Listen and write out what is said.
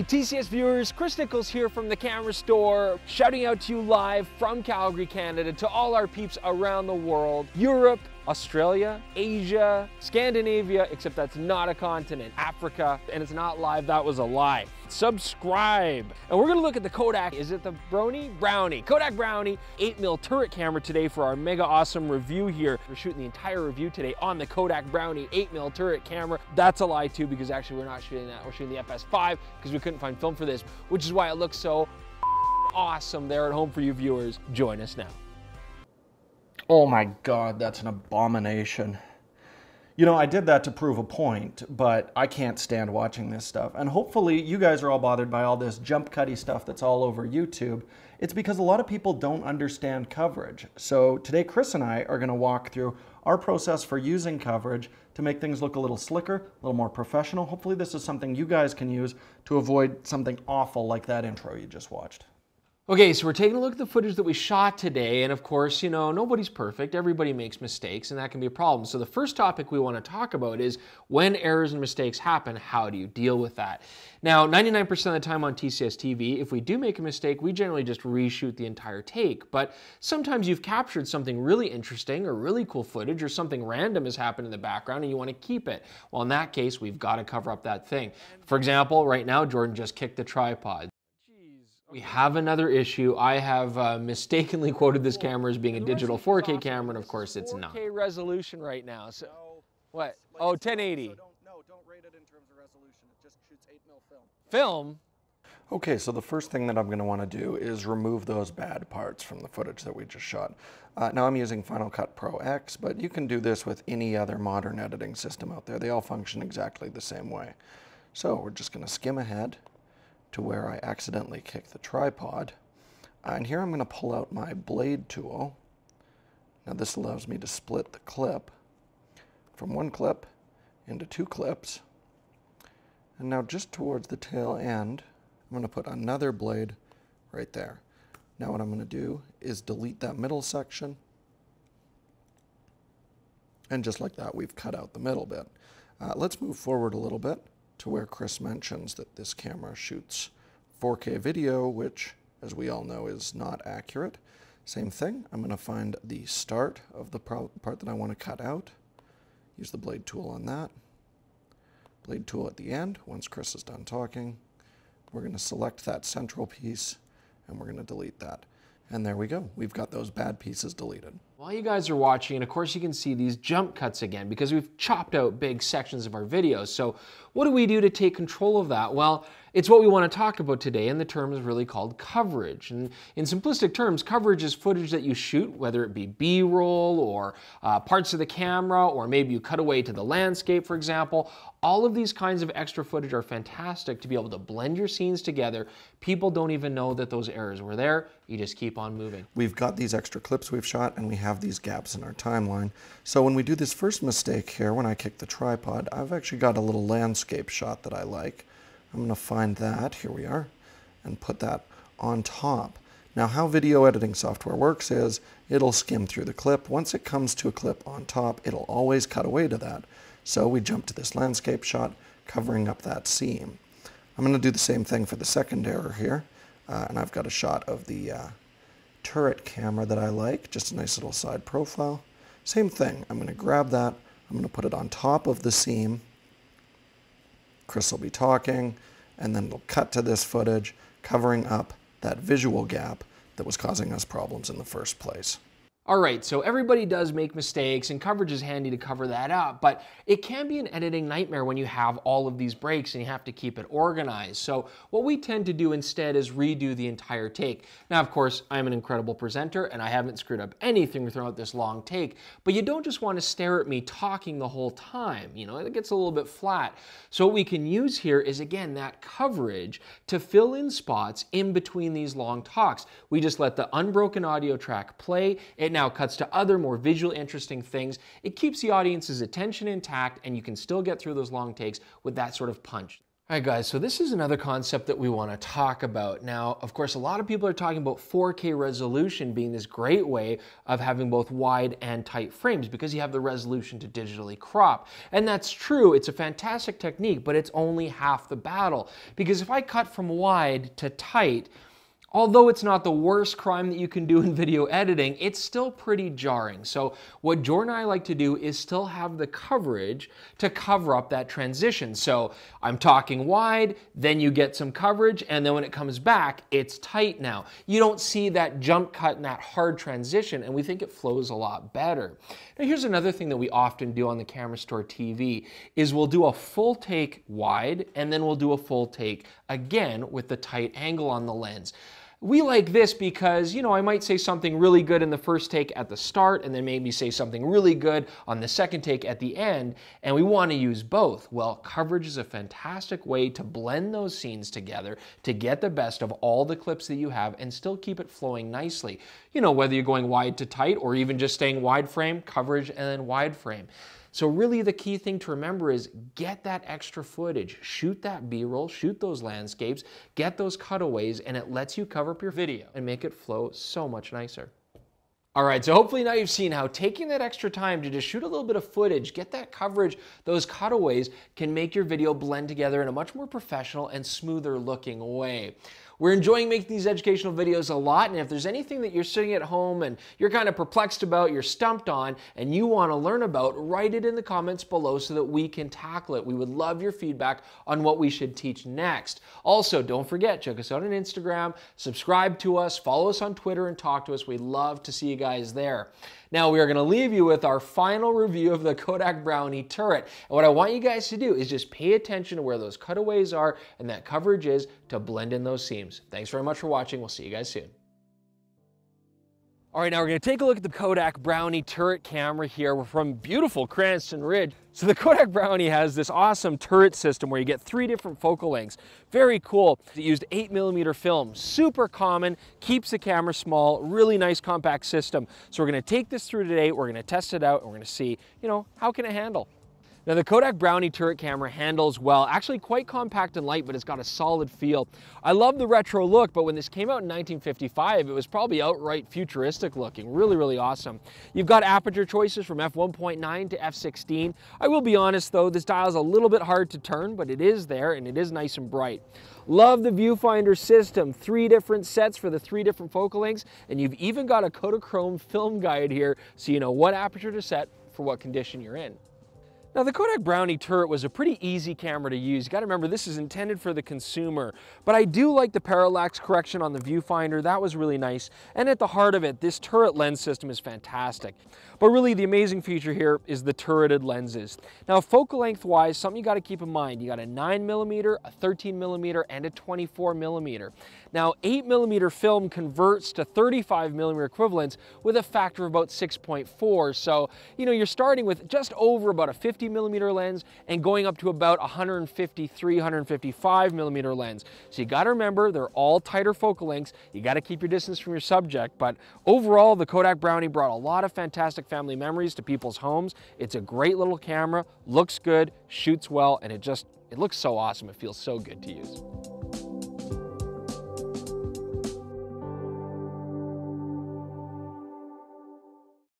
TCS viewers, Chris Nichols here from the camera store, shouting out to you live from Calgary, Canada, to all our peeps around the world, Europe, Australia, Asia, Scandinavia, except that's not a continent, Africa, and it's not live, that was a lie. Subscribe. And we're gonna look at the Kodak, is it the Brownie? Kodak Brownie 8mm turret camera today for our mega awesome review here. We're shooting the entire review today on the Kodak Brownie 8mm turret camera. That's a lie too, because actually we're not shooting that, we're shooting the FS5 because we couldn't find film for this, which is why it looks so awesome there at home for you viewers. Join us now. Oh my God, that's an abomination. You know, I did that to prove a point, but I can't stand watching this stuff. And hopefully you guys are all bothered by all this jump cutty stuff that's all over YouTube. It's because a lot of people don't understand coverage. So today Chris and I are gonna walk through our process for using coverage to make things look a little slicker, a little more professional. Hopefully this is something you guys can use to avoid something awful like that intro you just watched. Okay, so we're taking a look at the footage that we shot today, and of course, you know, nobody's perfect, everybody makes mistakes, and that can be a problem. So the first topic we want to talk about is when errors and mistakes happen, how do you deal with that? Now, 99% of the time on TCS TV, if we do make a mistake, we generally just reshoot the entire take, but sometimes you've captured something really interesting or really cool footage, or something random has happened in the background and you want to keep it. Well, in that case, we've got to cover up that thing. For example, right now, Jordan just kicked the tripod. We have another issue. I have mistakenly quoted this camera as being a digital 4K camera, and of course it's not. 4K resolution right now. So what? Oh, 1080. So don't rate it in terms of resolution. It just shoots 8mm film. Film? Okay, so the first thing that I'm going to want to do is remove those bad parts from the footage that we just shot. Now I'm using Final Cut Pro X, but you can do this with any other modern editing system out there. They all function exactly the same way. So we're just going to skim ahead to where I accidentally kicked the tripod. And here I'm going to pull out my blade tool. Now this allows me to split the clip from one clip into two clips. And now just towards the tail end, I'm going to put another blade right there. Now what I'm going to do is delete that middle section. And just like that, we've cut out the middle bit. Let's move forward a little bit to where Chris mentions that this camera shoots 4K video, which, as we all know, is not accurate. Same thing, I'm going to find the start of the part that I want to cut out. Use the blade tool on that. Blade tool at the end, once Chris is done talking. We're going to select that central piece, and we're going to delete that. And there we go. We've got those bad pieces deleted. While you guys are watching, and of course you can see these jump cuts again because we've chopped out big sections of our videos. So what do we do to take control of that? Well, it's what we want to talk about today, and the term is really called coverage. And in simplistic terms, coverage is footage that you shoot, whether it be B-roll or parts of the camera, or maybe you cut away to the landscape, for example. All of these kinds of extra footage are fantastic to be able to blend your scenes together. People don't even know that those errors were there. You just keep on moving. We've got these extra clips we've shot, and we have these gaps in our timeline. So when we do this first mistake here, when I kick the tripod, I've actually got a little landscape shot that I like. I'm going to find that, here we are, and put that on top. Now how video editing software works is it'll skim through the clip. Once it comes to a clip on top, it'll always cut away to that. So we jump to this landscape shot, covering up that seam. I'm going to do the same thing for the second error here, and I've got a shot of the turret camera that I like, just a nice little side profile. Same thing, I'm going to grab that, I'm going to put it on top of the seam. Chris will be talking, and then it'll cut to this footage, covering up that visual gap that was causing us problems in the first place. All right, so everybody does make mistakes, and coverage is handy to cover that up, but it can be an editing nightmare when you have all of these breaks and you have to keep it organized. So what we tend to do instead is redo the entire take. Now, of course, I'm an incredible presenter and I haven't screwed up anything throughout this long take, but you don't just want to stare at me talking the whole time. You know, it gets a little bit flat. So what we can use here is, again, that coverage to fill in spots in between these long talks. We just let the unbroken audio track play. It now cuts to other more visually interesting things. It keeps the audience's attention intact, and you can still get through those long takes with that sort of punch. All right, guys, so this is another concept that we want to talk about. Now, of course, a lot of people are talking about 4K resolution being this great way of having both wide and tight frames because you have the resolution to digitally crop. And that's true, it's a fantastic technique, but it's only half the battle. Because if I cut from wide to tight, although it's not the worst crime that you can do in video editing, it's still pretty jarring. So what Jordan and I like to do is still have the coverage to cover up that transition. So I'm talking wide, then you get some coverage, and then when it comes back, it's tight now. You don't see that jump cut and that hard transition, and we think it flows a lot better. Now here's another thing that we often do on the Camera Store TV is we'll do a full take wide, and then we'll do a full take again with the tight angle on the lens. We like this because, you know, I might say something really good in the first take at the start and then maybe say something really good on the second take at the end, and we want to use both. Well, coverage is a fantastic way to blend those scenes together to get the best of all the clips that you have and still keep it flowing nicely. You know, whether you're going wide to tight or even just staying wide frame, coverage, and then wide frame. So really the key thing to remember is get that extra footage, shoot that B-roll, shoot those landscapes, get those cutaways, and it lets you cover up your video and make it flow so much nicer. All right, so hopefully now you've seen how taking that extra time to just shoot a little bit of footage, get that coverage, those cutaways can make your video blend together in a much more professional and smoother looking way. We're enjoying making these educational videos a lot, and if there's anything that you're sitting at home and you're kind of perplexed about, you're stumped on, and you want to learn about, write it in the comments below so that we can tackle it. We would love your feedback on what we should teach next. Also, don't forget, check us out on Instagram, subscribe to us, follow us on Twitter, and talk to us. We'd love to see you guys there. Now, we are going to leave you with our final review of the Kodak Brownie turret. And what I want you guys to do is just pay attention to where those cutaways are and that coverage is to blend in those seams. Thanks very much for watching. We'll see you guys soon. All right, now we're going to take a look at the Kodak Brownie turret camera here. We're from beautiful Cranston Ridge. So the Kodak Brownie has this awesome turret system where you get 3 different focal lengths. Very cool. It used 8mm film, super common, keeps the camera small, really nice compact system. So we're going to take this through today, we're going to test it out, and we're going to see, you know, how can it handle? Now the Kodak Brownie turret camera handles well, actually quite compact and light, but it's got a solid feel. I love the retro look, but when this came out in 1955, it was probably outright futuristic looking. Really, really awesome. You've got aperture choices from f1.9 to f16. I will be honest though, this dial is a little bit hard to turn, but it is there and it is nice and bright. Love the viewfinder system, 3 different sets for the 3 different focal lengths, and you've even got a Kodachrome film guide here so you know what aperture to set for what condition you're in. Now the Kodak Brownie turret was a pretty easy camera to use. You gotta remember this is intended for the consumer, but I do like the parallax correction on the viewfinder. That was really nice. And at the heart of it, this turret lens system is fantastic. But really the amazing feature here is the turreted lenses. Now focal length wise, something you gotta keep in mind, you got a 9mm, a 13mm, and a 24mm. Now 8mm film converts to 35mm equivalents with a factor of about 6.4. So, you know, you're starting with just over about a 50mm lens and going up to about 153, 155mm lens. So you gotta remember, they're all tighter focal lengths. You gotta keep your distance from your subject, but overall, the Kodak Brownie brought a lot of fantastic family memories to people's homes. It's a great little camera, looks good, shoots well, and it looks so awesome. It feels so good to use.